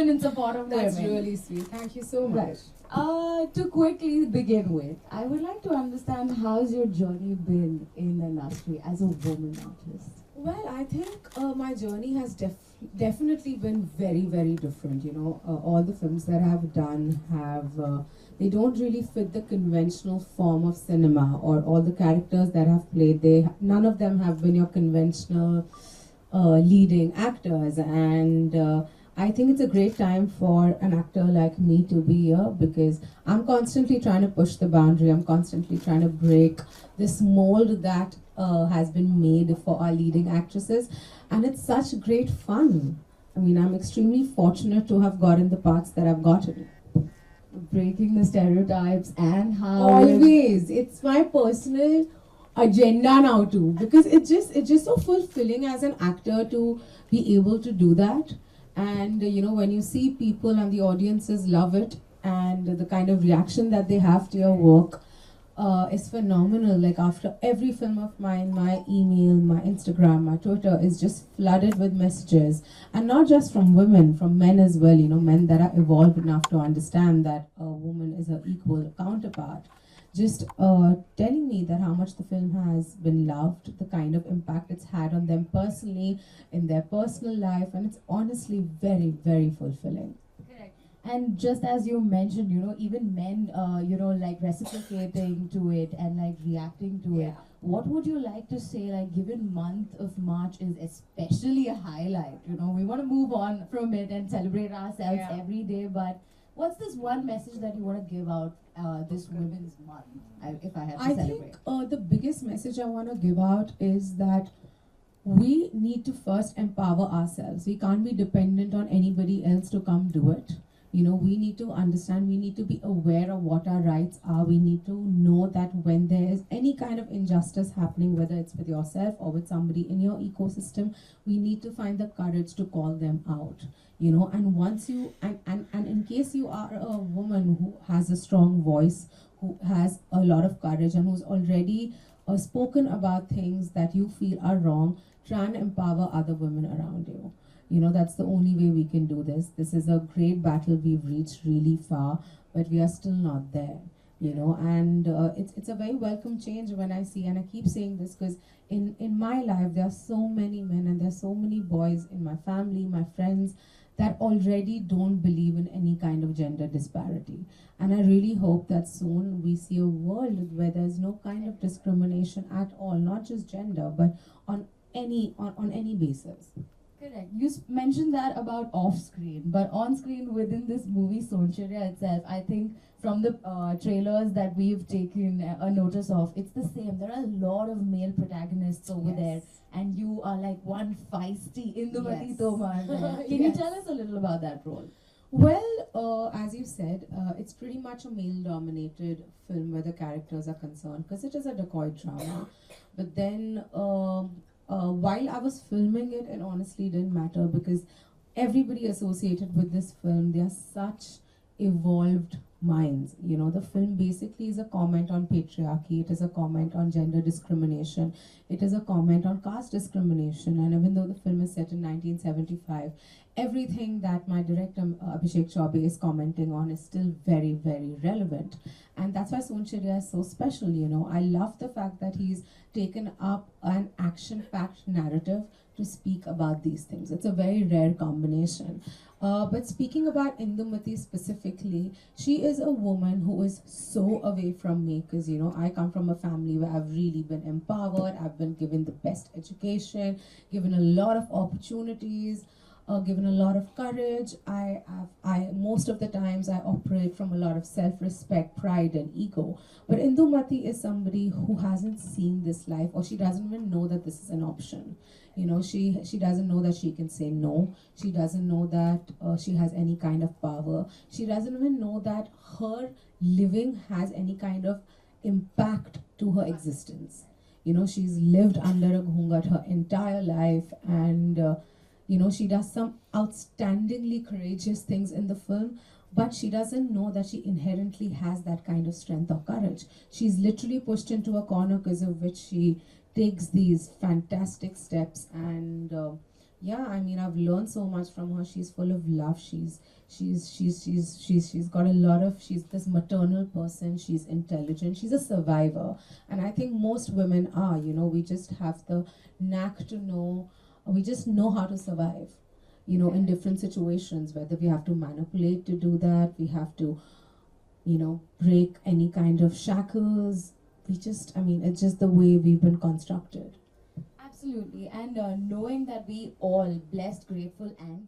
women in support of That's women. really sweet. Thank you so much. To quickly begin with, I would like to understand how's your journey been in the industry as a woman artist? Well, I think my journey has definitely been very, very different. You know, all the films that I've done have, they don't really fit the conventional form of cinema, or all the characters that I've played, none of them have been your conventional leading actors. And I think it's a great time for an actor like me to be here, because I'm constantly trying to push the boundary. I'm constantly trying to break this mold that has been made for our leading actresses, and it's such great fun. I mean, I'm extremely fortunate to have gotten the parts that I've gotten. Breaking the stereotypes and how Always, it's my personal agenda now too, because it's just so fulfilling as an actor to be able to do that. And you know, when you see people and the audiences love it, and the kind of reaction that they have to your work is phenomenal. Like, after every film of mine, my email, my Instagram, my Twitter is just flooded with messages, and not just from women, from men as well. You know, men that are evolved enough to understand that a woman is her equal counterpart, just telling me that how much the film has been loved, the kind of impact it's had on them personally, in their personal life, and it's honestly very, very fulfilling. Correct. And just as you mentioned, even men, like reciprocating to it and like reacting to it. What would you like to say, like, given month of March is especially a highlight, we want to move on from it and celebrate ourselves every day, but what's this one message that you want to give out this Women's Month, if I had to celebrate? I think the biggest message I want to give out is that we need to first empower ourselves. We can't be dependent on anybody else to come do it. You know, we need to understand, we need to be aware of what our rights are. We need to know that when there is any kind of injustice happening, whether it's with yourself or with somebody in your ecosystem, we need to find the courage to call them out. You know, and once you, and in case you are a woman who has a strong voice, who has a lot of courage, and who's already spoken about things that you feel are wrong, try and empower other women around you. You know, that's the only way we can do this. This is a great battle. We've reached really far, but we are still not there, you know. And it's a very welcome change when I see, and I keep saying this because in my life, there are so many men and there are so many boys in my family, my friends, that already don't believe in any kind of gender disparity. And I really hope that soon we see a world where there's no kind of discrimination at all, not just gender, but on any basis. Correct. You mentioned that about off-screen, but on-screen within this movie Sonchiriya itself, I think from the trailers that we've taken a notice of, it's the same. There are a lot of male protagonists over there, and you are like one feisty Indumati Tomar. Can you tell us a little about that role? Well, as you said, it's pretty much a male-dominated film where the characters are concerned, because it is a dacoit drama. But then, while I was filming it, it honestly didn't matter, because everybody associated with this film, they are such evolved minds. You know, the film basically is a comment on patriarchy, it is a comment on gender discrimination, it is a comment on caste discrimination. And even though the film is set in 1975, everything that my director Abhishek Chaubey is commenting on is still very, very relevant. And that's why Sonchiriya is so special, you know. I love the fact that he's taken up an action-packed narrative to speak about these things. It's a very rare combination. But speaking about Indumati specifically, she is a woman who is so away from me, because, you know, I come from a family where I've really been empowered, I've been given the best education, given a lot of opportunities, given a lot of courage. I most of the times I operate from a lot of self-respect, pride, and ego. But Indumati is somebody who hasn't seen this life, or she doesn't even know that this is an option. You know, she doesn't know that she can say no. She doesn't know that she has any kind of power. She doesn't even know that her living has any kind of impact to her existence. You know, she's lived under a ghungat her entire life, and you know, she does some outstandingly courageous things in the film, but she doesn't know that she inherently has that kind of strength or courage. She's literally pushed into a corner, because of which she takes these fantastic steps, and Yeah, I mean, I've learned so much from her. She's full of love. She's got a lot of, she's this maternal person. She's intelligent. She's a survivor. And I think most women are, you know, we just have the knack to know, we just know how to survive, you know, in different situations, whether we have to manipulate to do that, we have to, you know, break any kind of shackles. We just, I mean, it's just the way we've been constructed. Absolutely. And knowing that we all blessed, grateful, and